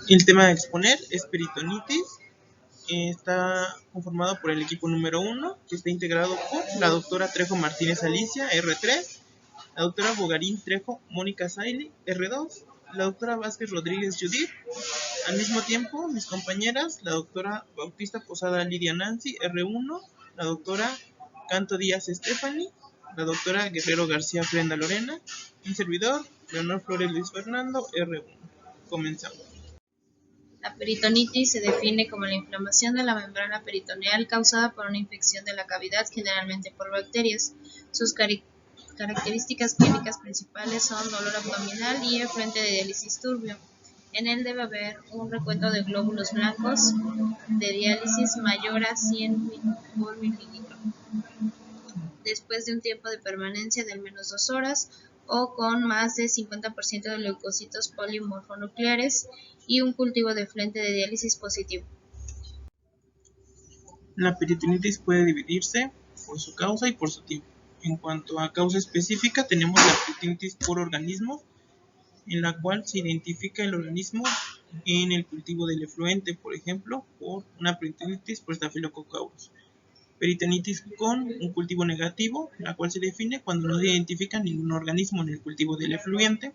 El tema a exponer es peritonitis. Está conformado por el equipo número 1, que está integrado por la doctora Trejo Martínez Alicia, R3, la doctora Bogarín Trejo Mónica Saile, R2, la doctora Vázquez Rodríguez Judith. Al mismo tiempo, mis compañeras, la doctora Bautista Posada Lidia Nancy, R1, la doctora Canto Díaz Stephanie, la doctora Guerrero García Brenda Lorena, un servidor, Leonor Flores Luis Fernando, R1. Comenzamos. La peritonitis se define como la inflamación de la membrana peritoneal causada por una infección de la cavidad, generalmente por bacterias. Sus características clínicas principales son dolor abdominal y el frente de diálisis turbio. En él debe haber un recuento de glóbulos blancos de diálisis mayor a 100 por mililitro, después de un tiempo de permanencia de al menos 2 horas, o con más de 50% de leucocitos polimorfonucleares y un cultivo de frente de diálisis positivo. La peritonitis puede dividirse por su causa y por su tiempo. En cuanto a causa específica, tenemos la peritonitis por organismo, en la cual se identifica el organismo en el cultivo del efluente, por ejemplo, por una peritonitis por Staphylococcus aureus. Peritonitis con un cultivo negativo, la cual se define cuando no se identifica ningún organismo en el cultivo del efluente.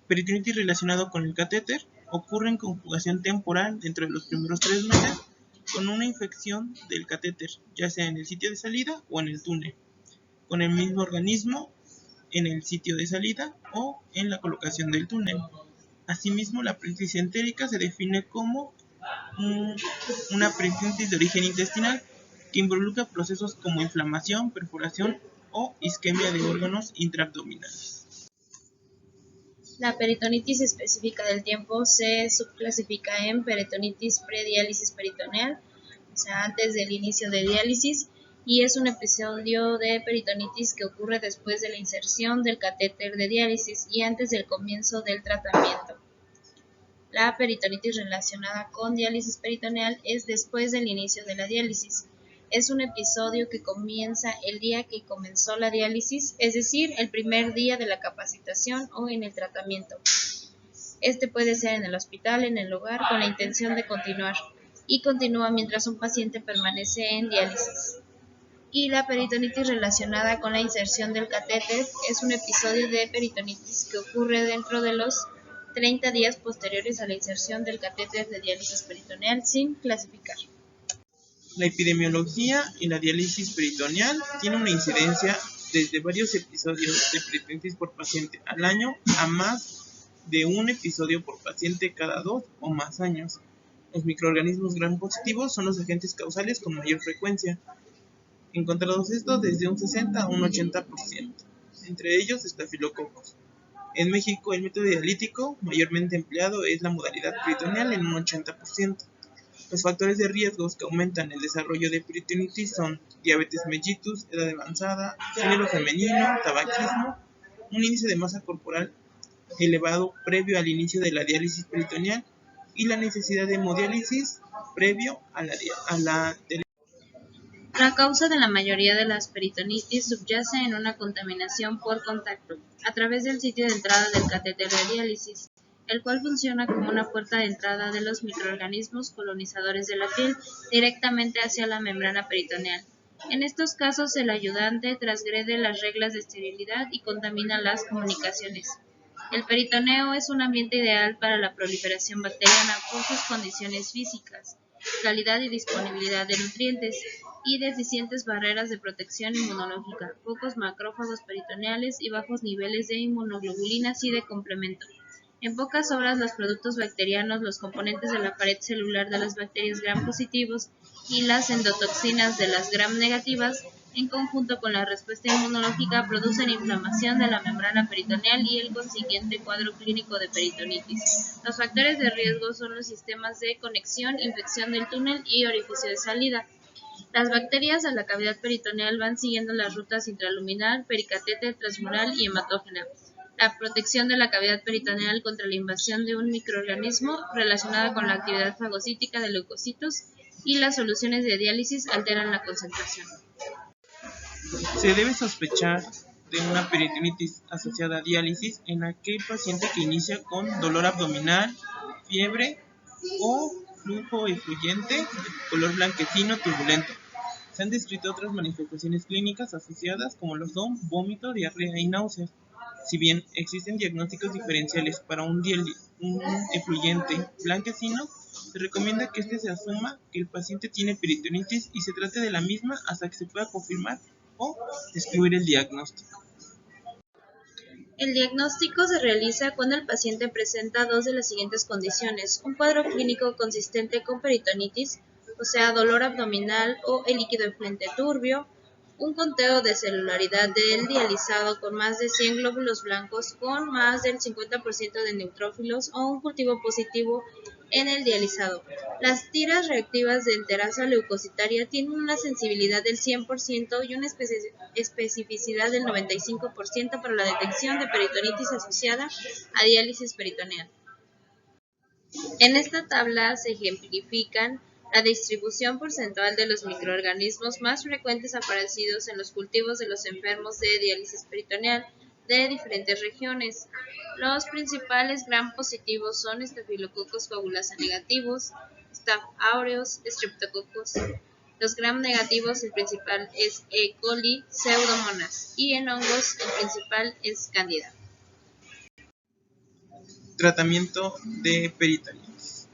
Peritonitis relacionado con el catéter ocurre en conjugación temporal dentro de los primeros 3 meses con una infección del catéter, ya sea en el sitio de salida o en el túnel, con el mismo organismo en el sitio de salida o en la colocación del túnel. Asimismo, la peritonitis entérica se define como una peritonitis de origen intestinal que involucra procesos como inflamación, perforación o isquemia de órganos intraabdominales. La peritonitis específica del tiempo se subclasifica en peritonitis prediálisis peritoneal, o sea, antes del inicio de diálisis, y es un episodio de peritonitis que ocurre después de la inserción del catéter de diálisis y antes del comienzo del tratamiento. La peritonitis relacionada con diálisis peritoneal es después del inicio de la diálisis. Es un episodio que comienza el día que comenzó la diálisis, es decir, el primer día de la capacitación o en el tratamiento. Este puede ser en el hospital, en el hogar, con la intención de continuar, y continúa mientras un paciente permanece en diálisis. Y la peritonitis relacionada con la inserción del catéter es un episodio de peritonitis que ocurre dentro de los 30 días posteriores a la inserción del catéter de diálisis peritoneal sin clasificar. La epidemiología en la diálisis peritoneal tiene una incidencia desde varios episodios de peritonitis por paciente al año a más de un episodio por paciente cada 2 o más años. Los microorganismos gram positivos son los agentes causales con mayor frecuencia, encontrados estos desde un 60 a un 80%, entre ellos Staphylococcus. En México, el método dialítico mayormente empleado es la modalidad peritoneal en un 80%. Los factores de riesgos que aumentan el desarrollo de peritonitis son diabetes mellitus, edad avanzada, género femenino, tabaquismo, un índice de masa corporal elevado previo al inicio de la diálisis peritoneal y la necesidad de hemodiálisis previo a la diálisis. La causa de la mayoría de las peritonitis subyace en una contaminación por contacto, a través del sitio de entrada del catéter de diálisis, el cual funciona como una puerta de entrada de los microorganismos colonizadores de la piel directamente hacia la membrana peritoneal. En estos casos, el ayudante transgrede las reglas de esterilidad y contamina las comunicaciones. El peritoneo es un ambiente ideal para la proliferación bacteriana por sus condiciones físicas, calidad y disponibilidad de nutrientes, y deficientes barreras de protección inmunológica, pocos macrófagos peritoneales y bajos niveles de inmunoglobulinas y de complemento. En pocas horas, los productos bacterianos, los componentes de la pared celular de las bacterias gram positivos y las endotoxinas de las gram negativas, en conjunto con la respuesta inmunológica, producen inflamación de la membrana peritoneal y el consiguiente cuadro clínico de peritonitis. Los factores de riesgo son los sistemas de conexión, infección del túnel y orificio de salida. Las bacterias a la cavidad peritoneal van siguiendo las rutas intraluminal, pericatéter, transmural y hematógena. La protección de la cavidad peritoneal contra la invasión de un microorganismo relacionada con la actividad fagocítica de leucocitos y las soluciones de diálisis alteran la concentración. Se debe sospechar de una peritonitis asociada a diálisis en aquel paciente que inicia con dolor abdominal, fiebre o flujo efluyente de color blanquecino turbulento. Se han descrito otras manifestaciones clínicas asociadas como lo son vómito, diarrea y náuseas. Si bien existen diagnósticos diferenciales para un efluyente blanquecino, se recomienda que se asuma que el paciente tiene peritonitis y se trate de la misma hasta que se pueda confirmar o excluir el diagnóstico. El diagnóstico se realiza cuando el paciente presenta dos de las siguientes condiciones: un cuadro clínico consistente con peritonitis, o sea, dolor abdominal o el líquido efluente turbio, un conteo de celularidad del dializado con más de 100 glóbulos blancos con más del 50% de neutrófilos o un cultivo positivo en el dializado. Las tiras reactivas de enterasa leucocitaria tienen una sensibilidad del 100% y una especificidad del 95% para la detección de peritonitis asociada a diálisis peritoneal. En esta tabla se ejemplifican la distribución porcentual de los microorganismos más frecuentes aparecidos en los cultivos de los enfermos de diálisis peritoneal de diferentes regiones. Los principales gram positivos son Staphylococcus coagulasa negativos, Staph aureus, Streptococcus. Los gram negativos, el principal es E. coli, Pseudomonas, y en hongos el principal es Candida. Tratamiento de peritonitis.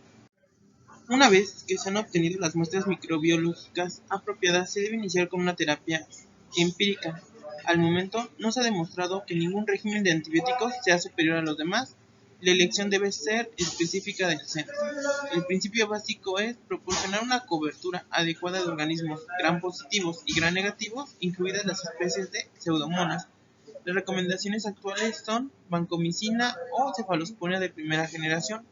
Una vez que se han obtenido las muestras microbiológicas apropiadas, se debe iniciar con una terapia empírica. Al momento, no se ha demostrado que ningún régimen de antibióticos sea superior a los demás. La elección debe ser específica del centro. El principio básico es proporcionar una cobertura adecuada de organismos gram positivos y gram negativos, incluidas las especies de Pseudomonas. Las recomendaciones actuales son vancomicina o cefalosporina de primera generación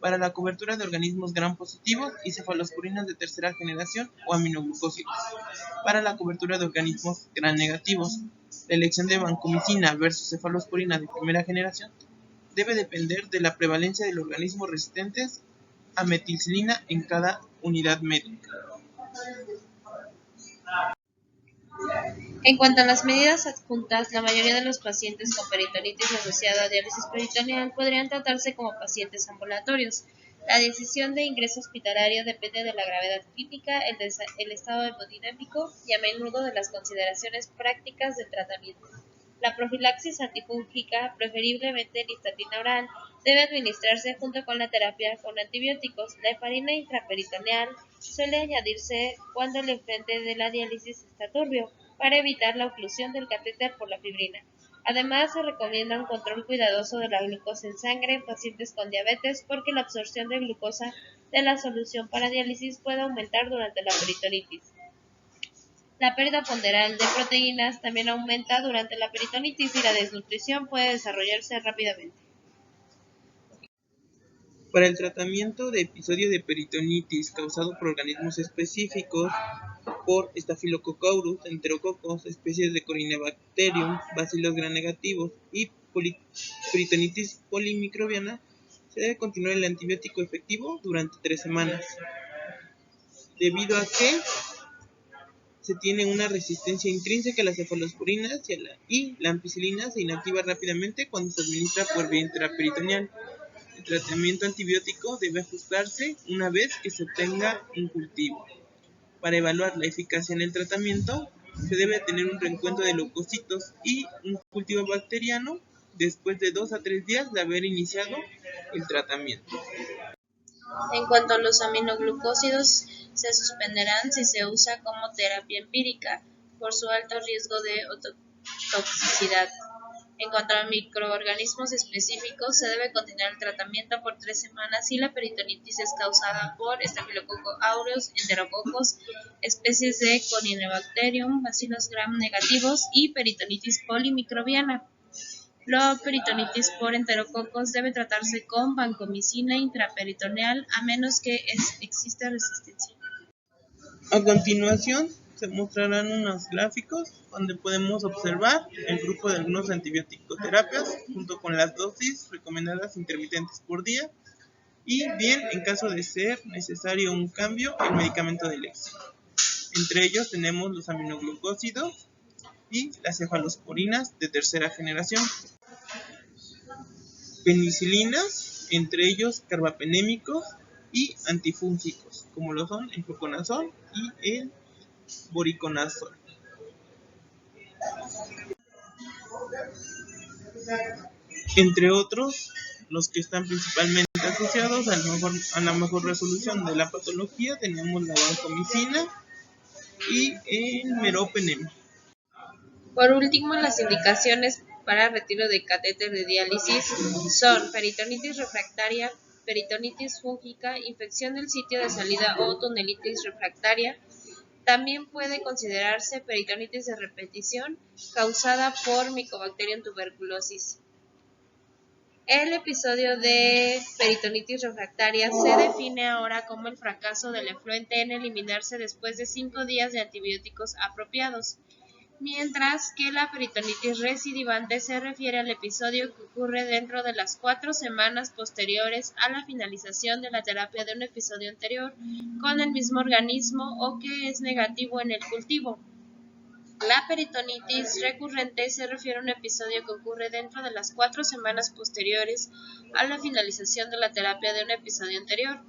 para la cobertura de organismos gram positivos y cefalosporinas de tercera generación o aminoglucósidos para la cobertura de organismos gram negativos. La elección de vancomicina versus cefalosporina de primera generación debe depender de la prevalencia de los organismos resistentes a meticilina en cada unidad médica. En cuanto a las medidas adjuntas, la mayoría de los pacientes con peritonitis asociada a diálisis peritoneal podrían tratarse como pacientes ambulatorios. La decisión de ingreso hospitalario depende de la gravedad clínica, el estado hemodinámico y a menudo de las consideraciones prácticas del tratamiento. La profilaxis antifúngica, preferiblemente nistatina oral, debe administrarse junto con la terapia con antibióticos. La heparina intraperitoneal suele añadirse cuando el enfrente de la diálisis está turbio, para evitar la oclusión del catéter por la fibrina. Además, se recomienda un control cuidadoso de la glucosa en sangre en pacientes con diabetes porque la absorción de glucosa de la solución para diálisis puede aumentar durante la peritonitis. La pérdida ponderal de proteínas también aumenta durante la peritonitis y la desnutrición puede desarrollarse rápidamente. Para el tratamiento de episodio de peritonitis causado por organismos específicos, por Staphylococcus enterococos, especies de Corynebacterium, bacilos gram negativos y peritonitis polimicrobiana, se debe continuar el antibiótico efectivo durante 3 semanas, debido a que se tiene una resistencia intrínseca a las cefalosporinas y la ampicilina se inactiva rápidamente cuando se administra por vía intraperitoneal. El tratamiento antibiótico debe ajustarse una vez que se obtenga un cultivo. Para evaluar la eficacia en el tratamiento, se debe tener un reencuentro de leucocitos y un cultivo bacteriano después de 2 a 3 días de haber iniciado el tratamiento. En cuanto a los aminoglucósidos, se suspenderán si se usa como terapia empírica por su alto riesgo de otoxicidad. En cuanto a microorganismos específicos, se debe continuar el tratamiento por 3 semanas si la peritonitis es causada por Staphylococcus aureus, enterococos, especies de Corynebacterium, bacilos gram negativos y peritonitis polimicrobiana. La peritonitis por enterococos debe tratarse con vancomicina intraperitoneal a menos que exista resistencia. A continuación, se mostrarán unos gráficos donde podemos observar el grupo de algunos antibióticos-terapias junto con las dosis recomendadas intermitentes por día y bien, en caso de ser necesario un cambio, el medicamento de elección. Entre ellos tenemos los aminoglucósidos y las cefalosporinas de tercera generación, penicilinas entre ellos carbapenémicos y antifúngicos, como lo son el fluconazol y el voriconazol. Entre otros, los que están principalmente asociados a la mejor resolución de la patología, tenemos la vancomicina y el meropenem. Por último, las indicaciones para retiro de catéter de diálisis son peritonitis refractaria, peritonitis fúngica, infección del sitio de salida o tunelitis refractaria. También puede considerarse peritonitis de repetición causada por Mycobacterium tuberculosis. El episodio de peritonitis refractaria se define ahora como el fracaso del efluente en eliminarse después de 5 días de antibióticos apropiados, mientras que la peritonitis recidivante se refiere al episodio que ocurre dentro de las 4 semanas posteriores a la finalización de la terapia de un episodio anterior con el mismo organismo o que es negativo en el cultivo. La peritonitis recurrente se refiere a un episodio que ocurre dentro de las 4 semanas posteriores a la finalización de la terapia de un episodio anterior,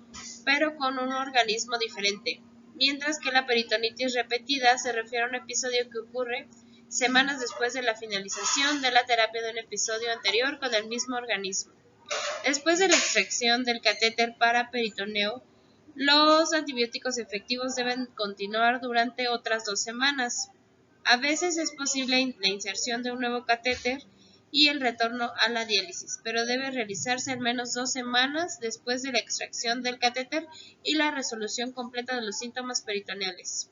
pero con un organismo diferente, mientras que la peritonitis repetida se refiere a un episodio que ocurre semanas después de la finalización de la terapia de un episodio anterior con el mismo organismo. Después de la extracción del catéter para peritoneo, los antibióticos efectivos deben continuar durante otras 2 semanas. A veces es posible la inserción de un nuevo catéter y el retorno a la diálisis, pero debe realizarse al menos 2 semanas después de la extracción del catéter y la resolución completa de los síntomas peritoneales.